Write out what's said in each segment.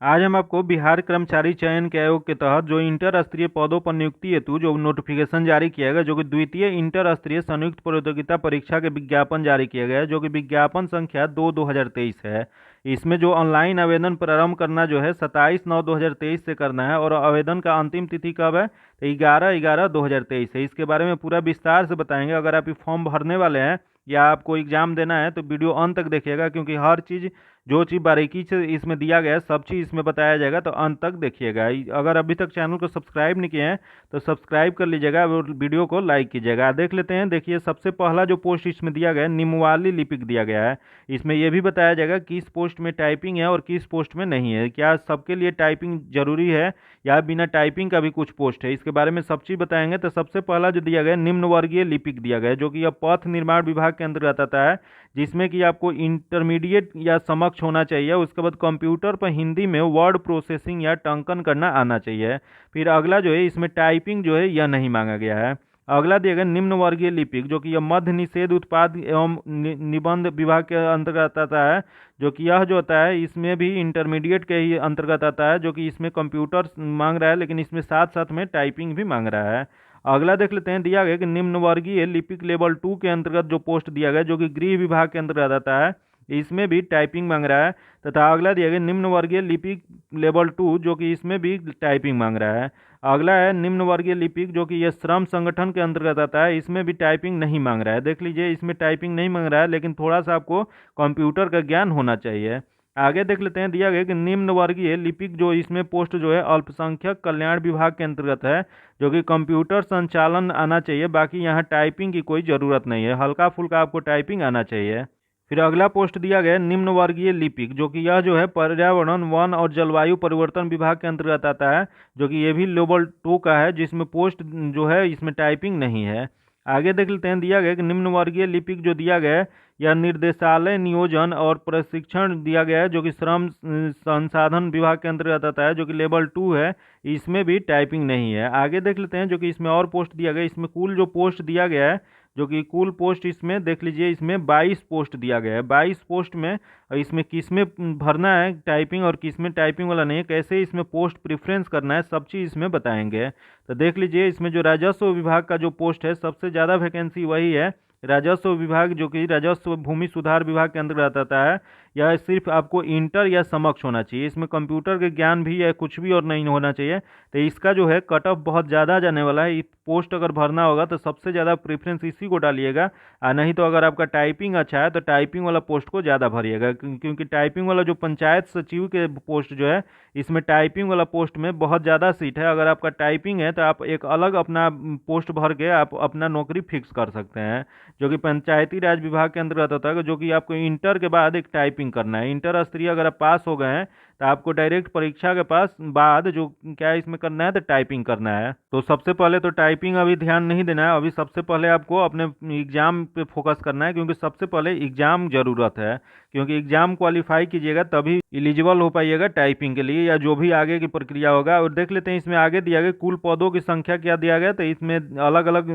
आज हम आपको बिहार कर्मचारी चयन के आयोग के तहत जो इंटर स्तरीय पदों पर नियुक्ति हेतु जो नोटिफिकेशन जारी किया गया, जो कि द्वितीय इंटर स्तरीय संयुक्त प्रतियोगिता परीक्षा के विज्ञापन जारी किया गया है, जो कि विज्ञापन संख्या 2/2023 है। इसमें जो ऑनलाइन आवेदन प्रारंभ करना जो है 27/9/2023 से करना है, और आवेदन का अंतिम तिथि कब है तो 11/11/2023 है। इसके बारे में पूरा विस्तार से बताएंगे। अगर आप ये फॉर्म भरने वाले हैं या आपको एग्जाम देना है तो वीडियो अंत तक देखिएगा, क्योंकि हर चीज़ जो चीज़ बारीकी से इसमें दिया गया है सब चीज़ इसमें बताया जाएगा, तो अंत तक देखिएगा। अगर अभी तक चैनल को सब्सक्राइब नहीं किए हैं तो सब्सक्राइब कर लीजिएगा और वीडियो को लाइक कीजिएगा। देख लेते हैं। देखिए, सबसे पहला जो पोस्ट इसमें दिया गया है निम्नवाली लिपिक दिया गया है। इसमें यह भी बताया जाएगा किस पोस्ट में टाइपिंग है और किस पोस्ट में नहीं है, क्या सबके लिए टाइपिंग जरूरी है या बिना टाइपिंग का भी कुछ पोस्ट है, इसके बारे में सब चीज़ बताएंगे। तो सबसे पहला जो दिया गया है निम्न वर्गीय लिपिक दिया गया है, जो कि यह पथ निर्माण विभाग के अंतर्गत आता है, जिसमें कि आपको इंटरमीडिएट या समक्ष होना चाहिए। उसके बाद कंप्यूटर पर हिंदी में वर्ड प्रोसेसिंग या टंकन करना आना चाहिए। फिर अगला जो है इसमें टाइपिंग जो है यह नहीं मांगा गया है। अगला दिया गया निम्न वर्गीय लिपिक, जो कि यह मध्य निषेध उत्पाद एवं निबंध विभाग के अंतर्गत आता है, जो कि यह जो होता है इसमें भी इंटरमीडिएट के ही अंतर्गत आता है, जो कि इसमें कंप्यूटर मांग रहा है लेकिन इसमें साथ साथ में टाइपिंग भी मांग रहा है। अगला देख लेते हैं। दिया गया कि निम्न वर्गीय लिपिक लेवल 2 के अंतर्गत जो पोस्ट दिया गया, जो कि गृह विभाग के अंतर्गत आता है, इसमें भी टाइपिंग मांग रहा है। तथा अगला दिया गया निम्न वर्गीय लिपिक लेवल 2, जो कि इसमें भी टाइपिंग मांग रहा है। अगला है निम्न वर्गीय लिपिक, जो कि यह श्रम संगठन के अंतर्गत आता है, इसमें भी टाइपिंग नहीं मांग रहा है। देख लीजिए, इसमें टाइपिंग नहीं मांग रहा है लेकिन थोड़ा सा आपको कंप्यूटर का ज्ञान होना चाहिए। आगे देख लेते हैं। दिया गया कि निम्न वर्गीय लिपिक जो इसमें पोस्ट जो है अल्पसंख्यक कल्याण विभाग के अंतर्गत है, जो कि कंप्यूटर संचालन आना चाहिए। बाकी यहाँ टाइपिंग की कोई ज़रूरत नहीं है, हल्का फुल्का आपको टाइपिंग आना चाहिए। फिर अगला पोस्ट दिया गया है निम्न वर्गीय लिपिक, जो कि यह जो है पर्यावरण वन और जलवायु परिवर्तन विभाग के अंतर्गत आता है, जो कि ये भी लेवल 2 का है, जिसमें पोस्ट जो है इसमें टाइपिंग नहीं है। आगे देख लेते हैं। दिया गया कि निम्न वर्गीय लिपिक जो दिया गया है यह निर्देशालय नियोजन और प्रशिक्षण दिया गया है, जो कि श्रम संसाधन विभाग के अंतर्गत आता है, जो कि लेवल 2 है, इसमें भी टाइपिंग नहीं है। आगे देख लेते हैं। जो कि इसमें और पोस्ट दिया गया, इसमें कुल जो पोस्ट दिया गया है, जो कि कुल पोस्ट इसमें देख लीजिए, इसमें 22 पोस्ट दिया गया है। 22 पोस्ट में इसमें किस में भरना है टाइपिंग और किस में टाइपिंग वाला नहीं है, कैसे इसमें पोस्ट प्रेफरेंस करना है, सब चीज़ इसमें बताएंगे। तो देख लीजिए, इसमें जो राजस्व विभाग का जो पोस्ट है सबसे ज़्यादा वैकेंसी वही है, राजस्व विभाग, जो कि राजस्व भूमि सुधार विभाग के अंतर्गत आता है। यह सिर्फ आपको इंटर या समक्ष होना चाहिए, इसमें कंप्यूटर के ज्ञान भी या कुछ भी और नहीं होना चाहिए। तो इसका जो है कट ऑफ बहुत ज़्यादा जाने वाला है। इस पोस्ट अगर भरना होगा तो सबसे ज़्यादा प्रेफरेंस इसी को डालिएगा, और नहीं तो अगर आपका टाइपिंग अच्छा है तो टाइपिंग वाला पोस्ट को ज़्यादा भरिएगा, क्योंकि टाइपिंग वाला जो पंचायत सचिव के पोस्ट जो है इसमें टाइपिंग वाला पोस्ट में बहुत ज़्यादा सीट है। अगर आपका टाइपिंग है तो आप एक अलग अपना पोस्ट भर के आप अपना नौकरी फिक्स कर सकते हैं, जो कि पंचायती राज विभाग के अंतर्गत होता है। जो कि आपको इंटर के बाद एक टाइपिंग करना है, इंटर स्तरीय अगर आप पास हो गए हैं तो आपको डायरेक्ट परीक्षा के पास बाद जो क्या इसमें करना है तो टाइपिंग करना है। तो सबसे पहले तो टाइपिंग अभी ध्यान नहीं देना है, अभी सबसे पहले आपको अपने एग्जाम पे फोकस करना है, क्योंकि सबसे पहले एग्जाम ज़रूरत है, क्योंकि एग्जाम क्वालिफाई कीजिएगा तभी एलिजिबल हो पाइएगा टाइपिंग के लिए या जो भी आगे की प्रक्रिया होगा। और देख लेते हैं इसमें आगे दिया गया कुल पदों की संख्या क्या दिया गया, तो इसमें अलग अलग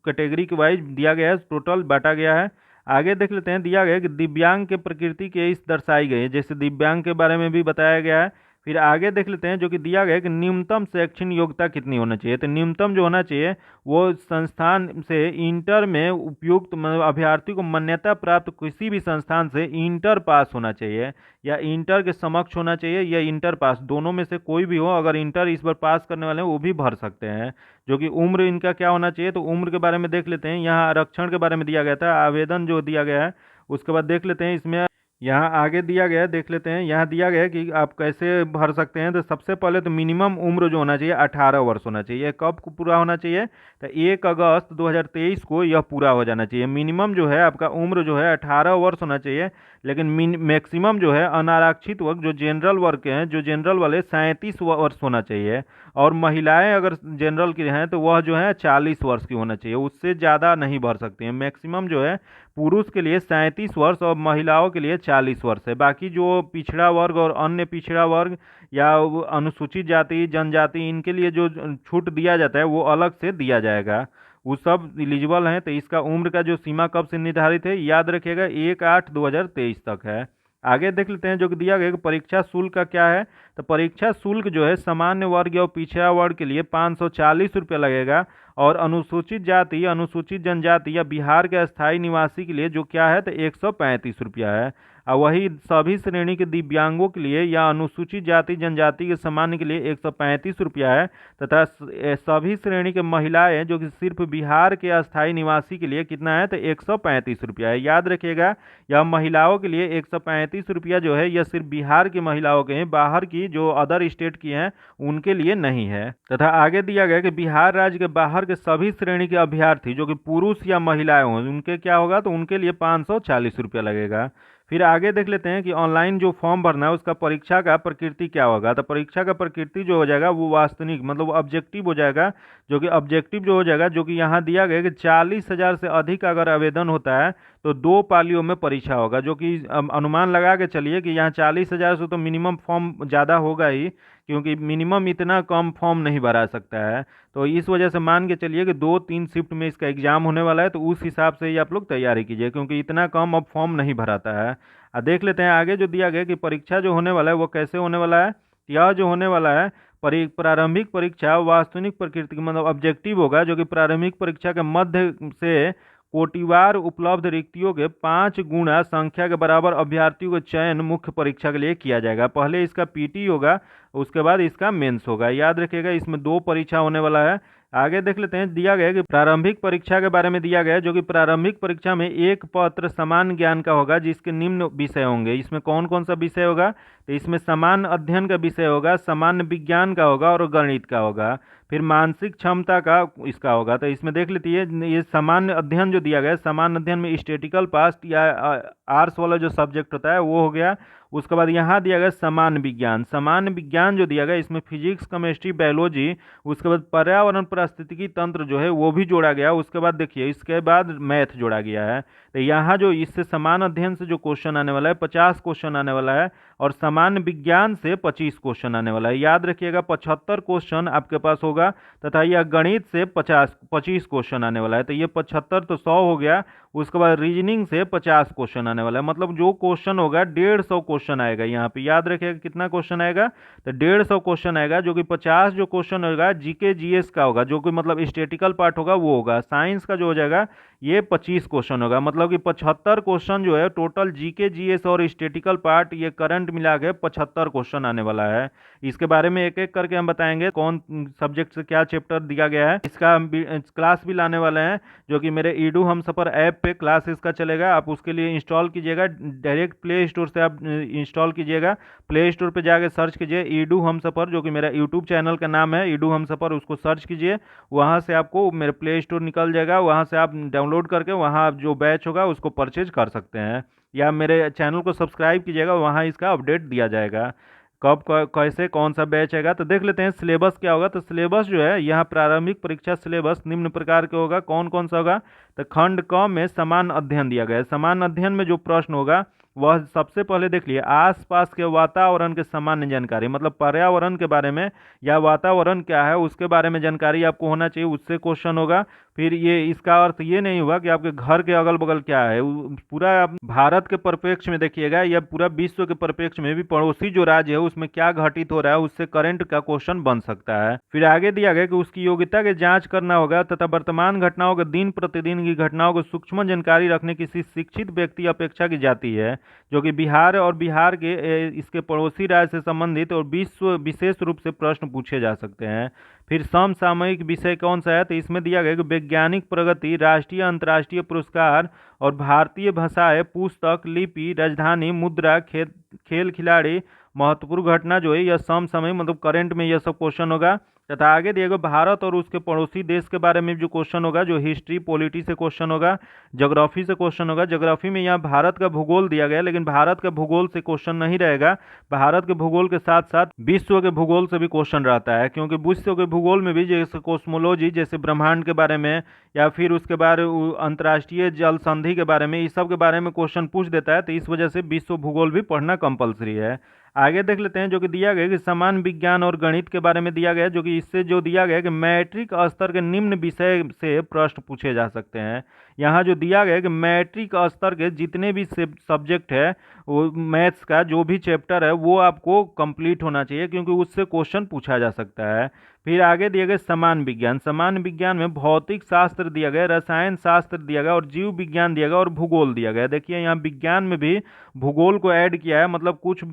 कैटेगरी के वाइज दिया गया है, टोटल बांटा गया है। आगे देख लेते हैं। दिया गया है कि दिव्यांग के प्रकृति के इस दर्शाई गई है, जैसे दिव्यांग के बारे में भी बताया गया है। फिर आगे देख लेते हैं। जो कि दिया गया है कि न्यूनतम शैक्षणिक योग्यता कितनी होना चाहिए, तो न्यूनतम जो होना चाहिए वो संस्थान से इंटर में उपयुक्त मतलब अभ्यर्थी को मान्यता प्राप्त किसी भी संस्थान से इंटर पास होना चाहिए, या इंटर के समक्ष होना चाहिए, या इंटर पास, दोनों में से कोई भी हो। अगर इंटर इस बार पास करने वाले हैं वो भी भर सकते हैं। जो कि उम्र इनका क्या होना चाहिए, तो उम्र के बारे में देख लेते हैं। यहाँ आरक्षण के बारे में दिया गया था, आवेदन जो दिया गया है उसके बाद देख लेते हैं। इसमें यहाँ आगे दिया गया है, देख लेते हैं। यहाँ दिया गया है कि आप कैसे भर सकते हैं। तो सबसे पहले तो मिनिमम उम्र जो होना चाहिए 18 वर्ष होना चाहिए। कब को पूरा होना चाहिए, तो 1 अगस्त 2023 को यह पूरा हो जाना चाहिए। मिनिमम जो है आपका उम्र जो है 18 वर्ष होना चाहिए, लेकिन मैक्सिमम जो है अनारक्षित वर्ग जो जनरल वर्ग के हैं, जो जनरल वाले 37 वर्ष होना चाहिए। और महिलाएं अगर जनरल की हैं तो वह जो है 40 वर्ष की होना चाहिए, उससे ज़्यादा नहीं भर सकती हैं। मैक्सिमम जो है पुरुष के लिए 37 वर्ष और महिलाओं के लिए 40 वर्ष है। बाकी जो पिछड़ा वर्ग और अन्य पिछड़ा वर्ग या अनुसूचित जाति जनजाति इनके लिए जो छूट दिया जाता है वो अलग से दिया जाएगा, वो सब एलिजिबल हैं। तो इसका उम्र का जो सीमा कब से निर्धारित है याद रखिएगा, 1/8/2023 तक है। आगे देख लेते हैं जो कि दिया गया कि परीक्षा शुल्क का क्या है। तो परीक्षा शुल्क जो है सामान्य वर्ग या पिछड़ा वर्ग के लिए 540 रुपये लगेगा, और अनुसूचित जाति, अनुसूचित जनजाति या बिहार के अस्थायी निवासी के लिए जो क्या है तो 135 रुपया है। और वही सभी श्रेणी के दिव्यांगों के लिए या अनुसूचित जाति जनजाति के सामान्य के लिए 135 रुपया है, तथा सभी श्रेणी के महिलाएं जो कि सिर्फ बिहार के अस्थायी निवासी के लिए कितना है तो 135 रुपया है। याद रखिएगा, यह महिलाओं के लिए 135 रुपया जो है यह सिर्फ बिहार की महिलाओं के हैं, बाहर की जो अदर स्टेट की हैं उनके लिए नहीं है। तथा आगे दिया गया कि बिहार राज्य के बाहर के सभी श्रेणी के अभ्यर्थी जो कि पुरुष या महिलाएं हों उनके क्या होगा, तो उनके लिए 540 रुपया लगेगा। फिर आगे देख लेते हैं कि ऑनलाइन जो फॉर्म भरना है उसका परीक्षा का प्रकृति क्या होगा। तो परीक्षा का प्रकृति जो हो जाएगा वो वास्तविक मतलब ऑब्जेक्टिव हो जाएगा, जो कि ऑब्जेक्टिव जो हो जाएगा, जो कि यहाँ दिया गया कि 40,000 से अधिक अगर आवेदन होता है तो 2 पालियों में परीक्षा होगा, जो कि अनुमान लगा के चलिए कि यहाँ 40,000 से तो मिनिमम फॉर्म ज़्यादा होगा ही, क्योंकि मिनिमम इतना कम फॉर्म नहीं भरा सकता है। तो इस वजह से मान के चलिए कि 2-3 शिफ्ट में इसका एग्जाम होने वाला है, तो उस हिसाब से ही आप लोग तैयारी कीजिए, क्योंकि इतना कम अब फॉर्म नहीं भराता है। देख लेते हैं आगे जो दिया गया कि परीक्षा जो होने वाला है वो कैसे होने वाला है। यह जो होने वाला है प्रारंभिक परीक्षा वास्तविक प्रकृति की मतलब ऑब्जेक्टिव होगा, जो कि प्रारंभिक परीक्षा के मध्य से कोटिवार उपलब्ध रिक्तियों के 5 गुना संख्या के बराबर अभ्यर्थियों का चयन मुख्य परीक्षा के लिए किया जाएगा। पहले इसका पीटी होगा, उसके बाद इसका मेंस होगा। याद रखिएगा, इसमें 2 परीक्षा होने वाला है। आगे देख लेते हैं, दिया गया है कि प्रारंभिक परीक्षा के बारे में दिया गया है, जो कि प्रारंभिक परीक्षा में एक पत्र समान ज्ञान का होगा जिसके निम्न विषय होंगे। इसमें कौन कौन सा विषय होगा, तो इसमें समान अध्ययन का विषय होगा, सामान्य विज्ञान का होगा और गणित का होगा। फिर मानसिक क्षमता का इसका होगा। तो इसमें देख लेती है ये सामान्य अध्ययन जो दिया गया है, सामान्य अध्ययन में स्टेटिकल पास्ट या आर्ट्स वाला जो सब्जेक्ट होता है वो हो गया। उसके बाद यहाँ दिया गया सामान्य विज्ञान, सामान्य विज्ञान जो दिया गया इसमें फिजिक्स, केमिस्ट्री, बायोलॉजी, उसके बाद पर्यावरण पारिस्थितिकी तंत्र जो है वो भी जोड़ा गया। उसके बाद देखिए इसके बाद मैथ जोड़ा गया है। तो यहाँ जो इससे समान अध्ययन से जो क्वेश्चन आने वाला है 50 क्वेश्चन आने वाला है, और सामान्य विज्ञान से 25 क्वेश्चन आने वाला है। याद रखिएगा 75 क्वेश्चन आपके पास होगा, तथा यह गणित से 25 क्वेश्चन आने वाला है। तो ये 75 तो 100 हो गया। उसके बाद रीजनिंग से 50 क्वेश्चन आने वाला है, मतलब जो क्वेश्चन होगा 150 क्वेश्चन आएगा यहाँ पे। याद रखिएगा कितना क्वेश्चन आएगा, तो 150 क्वेश्चन आएगा, जो कि 50 जो क्वेश्चन होगा जीके जीएस का होगा, जो कि मतलब स्टेटिकल पार्ट होगा वो होगा। साइंस का जो हो जाएगा ये 25 क्वेश्चन होगा, मतलब कि 75 क्वेश्चन जो है टोटल जीके जीएस और स्टेटिकल पार्ट ये करंट मिला के 75 क्वेश्चन आने वाला है। इसके बारे में एक एक करके हम बताएंगे कौन सब्जेक्ट से क्या चैप्टर दिया गया है। इसका क्लास भी लाने वाले हैं, जो कि मेरे ईडू हम सफर ऐप पे क्लास इसका चलेगा। आप उसके लिए इंस्टॉल कीजिएगा, डायरेक्ट प्ले स्टोर से आप इंस्टॉल कीजिएगा। प्ले स्टोर पे जाके सर्च कीजिए ईडू हम सफर, जो कि मेरा यूट्यूब चैनल का नाम है ईडू हम सफर, उसको सर्च कीजिए। वहाँ से आपको मेरे प्ले स्टोर निकल जाएगा, वहाँ से आप डाउनलोड करके वहाँ जो बैच होगा उसको परचेज कर सकते हैं, या मेरे चैनल को सब्सक्राइब कीजिएगा, वहाँ इसका अपडेट दिया जाएगा कब कैसे कौन सा बैच आएगा। तो देख लेते हैं सिलेबस क्या होगा। तो सिलेबस जो है यहाँ प्रारंभिक परीक्षा सिलेबस निम्न प्रकार के होगा। कौन कौन सा होगा, तो खंड क में समान अध्ययन दिया गया है। समान अध्ययन में जो प्रश्न होगा वह सबसे पहले देख लिए आसपास के वातावरण के सामान्य जानकारी, मतलब पर्यावरण के बारे में या वातावरण क्या है उसके बारे में जानकारी आपको होना चाहिए, उससे क्वेश्चन होगा। फिर ये इसका अर्थ ये नहीं हुआ कि आपके घर के अगल बगल क्या है, पूरा आप भारत के परिप्रेक्ष्य में देखिएगा या पूरा विश्व के परिप्रेक्ष्य में भी पड़ोसी जो राज्य है उसमें क्या घटित हो रहा है उससे करंट का क्वेश्चन बन सकता है। फिर आगे दिया गया कि उसकी योग्यता की जांच करना होगा तथा वर्तमान घटनाओं के दिन प्रतिदिन की घटनाओं को सूक्ष्म जानकारी रखने किसी शिक्षित व्यक्ति अपेक्षा की जाती है, जो कि बिहार और बिहार के इसके पड़ोसी राज्य से संबंधित और विश्व विशेष रूप से प्रश्न पूछे जा सकते हैं। फिर समसामयिक विषय कौन सा है, तो इसमें दिया गया कि वैज्ञानिक प्रगति, राष्ट्रीय अंतर्राष्ट्रीय पुरस्कार और भारतीय भाषाएं, पुस्तक, लिपि, राजधानी, मुद्रा, खेल खिलाड़ी, महत्वपूर्ण घटना जो है यह समसामयिक मतलब करंट में यह सब क्वेश्चन होगा। तथा आगे दिया गया भारत और उसके पड़ोसी देश के बारे में जो क्वेश्चन होगा, जो हिस्ट्री पॉलिटी से क्वेश्चन होगा, ज्योग्राफी से क्वेश्चन होगा। ज्योग्राफी में यहाँ भारत का भूगोल दिया गया, लेकिन भारत का भूगोल से क्वेश्चन नहीं रहेगा। भारत के भूगोल के साथ साथ विश्व के भूगोल से भी क्वेश्चन रहता है, क्योंकि विश्व के भूगोल में भी जैसे कॉस्मोलॉजी, जैसे ब्रह्मांड के बारे में या फिर उसके बाद अंतर्राष्ट्रीय जल संधि के बारे में, इस सब के बारे में क्वेश्चन पूछ देता है। तो इस वजह से विश्व भूगोल भी पढ़ना कंपलसरी है। आगे देख लेते हैं जो कि दिया गया कि समान विज्ञान और गणित के बारे में दिया गया, जो कि इससे जो दिया गया कि मैट्रिक स्तर के निम्न विषय से प्रश्न पूछे जा सकते हैं। यहाँ जो दिया गया है कि मैट्रिक स्तर के जितने भी सब्जेक्ट है, वो मैथ्स का जो भी चैप्टर है वो आपको कंप्लीट होना चाहिए, क्योंकि उससे क्वेश्चन पूछा जा सकता है। फिर आगे दिए गए समान विज्ञान। समान विज्ञान में भौतिक शास्त्र दिया गया, रसायन शास्त्र दिया गया और जीव विज्ञान दिया गया और भूगोल दिया गया। देखिए यहाँ विज्ञान में भी भूगोल को ऐड किया है, मतलब कुछ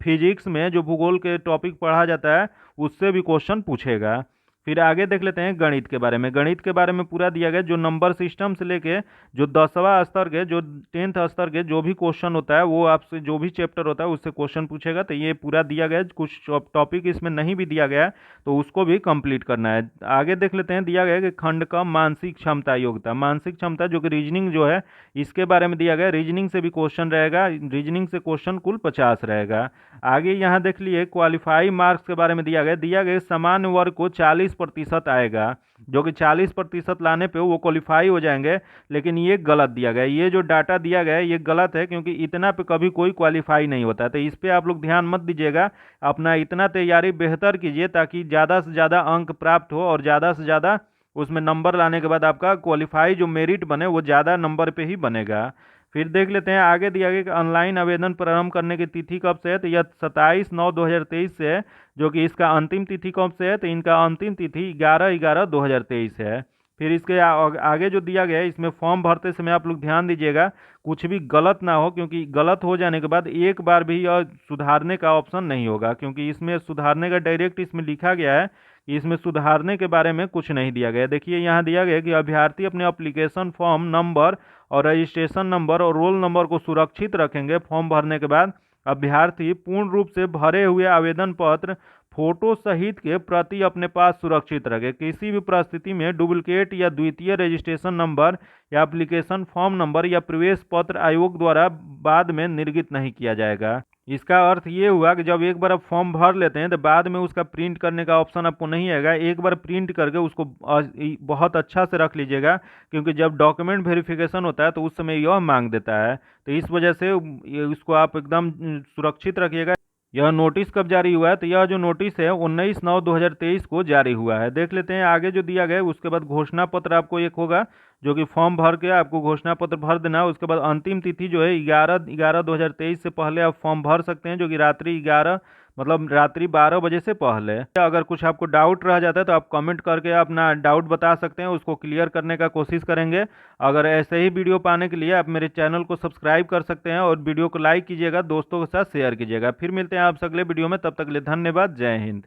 फिजिक्स में जो भूगोल के टॉपिक पढ़ा जाता है उससे भी क्वेश्चन पूछेगा। फिर आगे देख लेते हैं गणित के बारे में। गणित के बारे में पूरा दिया गया, जो नंबर सिस्टम से लेके जो 10वां स्तर के, जो 10th स्तर के जो भी क्वेश्चन होता है वो आपसे, जो भी चैप्टर होता है उससे क्वेश्चन पूछेगा। तो ये पूरा दिया गया है। कुछ टॉपिक इसमें नहीं भी दिया गया है तो उसको भी कंप्लीट करना है। आगे देख लेते हैं, दिया गया है कि खंड का मानसिक क्षमता योग्यता। मानसिक क्षमता जो कि रीजनिंग जो है इसके बारे में दिया गया है। रीजनिंग से भी क्वेश्चन रहेगा, रीजनिंग से क्वेश्चन कुल 50 रहेगा। आगे यहाँ देख लिए क्वालिफाई मार्क्स के बारे में दिया गया सामान्य वर्ग को 40% आएगा, जो कि 40% लाने पे वो क्वालिफाई हो जाएंगे। लेकिन ये गलत दिया गया है, ये जो डाटा दिया गया है ये गलत है, क्योंकि इतना पे कभी कोई क्वालिफाई नहीं होता है। तो इस पे आप लोग ध्यान मत दीजिएगा, अपना इतना तैयारी बेहतर कीजिए ताकि ज़्यादा से ज़्यादा अंक प्राप्त हो और ज़्यादा से ज़्यादा उसमें नंबर लाने के बाद आपका क्वालिफाई जो मेरिट बने वो ज़्यादा नंबर पे ही बनेगा। फिर देख लेते हैं, आगे दिया गया कि ऑनलाइन आवेदन प्रारंभ करने की तिथि कब से है। तो यह 27/9/2023 से है, जो कि इसका अंतिम तिथि कब से है। तो इनका अंतिम तिथि 11/11/2023 है। फिर इसके आगे जो दिया गया है, इसमें फॉर्म भरते समय आप लोग ध्यान दीजिएगा कुछ भी गलत ना हो, क्योंकि गलत हो जाने के बाद एक बार भी यह सुधारने का ऑप्शन नहीं होगा, क्योंकि इसमें सुधारने का डायरेक्ट इसमें लिखा गया है। इसमें सुधारने के बारे में कुछ नहीं दिया गया। देखिए यहाँ दिया गया कि अभ्यर्थी अपने एप्लीकेशन फॉर्म नंबर और रजिस्ट्रेशन नंबर और रोल नंबर को सुरक्षित रखेंगे। फॉर्म भरने के बाद अभ्यर्थी पूर्ण रूप से भरे हुए आवेदन पत्र फोटो सहित के प्रति अपने पास सुरक्षित रखें। किसी भी परिस्थिति में डुप्लीकेट या द्वितीय रजिस्ट्रेशन नंबर या एप्लीकेशन फॉर्म नंबर या प्रवेश पत्र आयोग द्वारा बाद में निर्गत नहीं किया जाएगा। इसका अर्थ ये हुआ कि जब एक बार आप फॉर्म भर लेते हैं तो बाद में उसका प्रिंट करने का ऑप्शन आपको नहीं आएगा। एक बार प्रिंट करके उसको बहुत अच्छा से रख लीजिएगा, क्योंकि जब डॉक्यूमेंट वेरिफिकेशन होता है तो उस समय यह मांग देता है। तो इस वजह से इसको आप एकदम सुरक्षित रखिएगा। यह नोटिस कब जारी हुआ है। तो यह जो नोटिस है 19/9/2023 को जारी हुआ है। देख लेते हैं आगे जो दिया गया है। उसके बाद घोषणा पत्र आपको एक होगा, जो कि फॉर्म भर के आपको घोषणा पत्र भर देना है। उसके बाद अंतिम तिथि जो है 11/11/2023 से पहले आप फॉर्म भर सकते हैं, जो कि रात्रि 12 बजे से पहले। अगर कुछ आपको डाउट रह जाता है तो आप कमेंट करके अपना डाउट बता सकते हैं, उसको क्लियर करने का कोशिश करेंगे। अगर ऐसे ही वीडियो पाने के लिए आप मेरे चैनल को सब्सक्राइब कर सकते हैं और वीडियो को लाइक कीजिएगा, दोस्तों के साथ शेयर कीजिएगा। फिर मिलते हैं आपसे अगले वीडियो में, तब तक के लिए धन्यवाद। जय हिंद।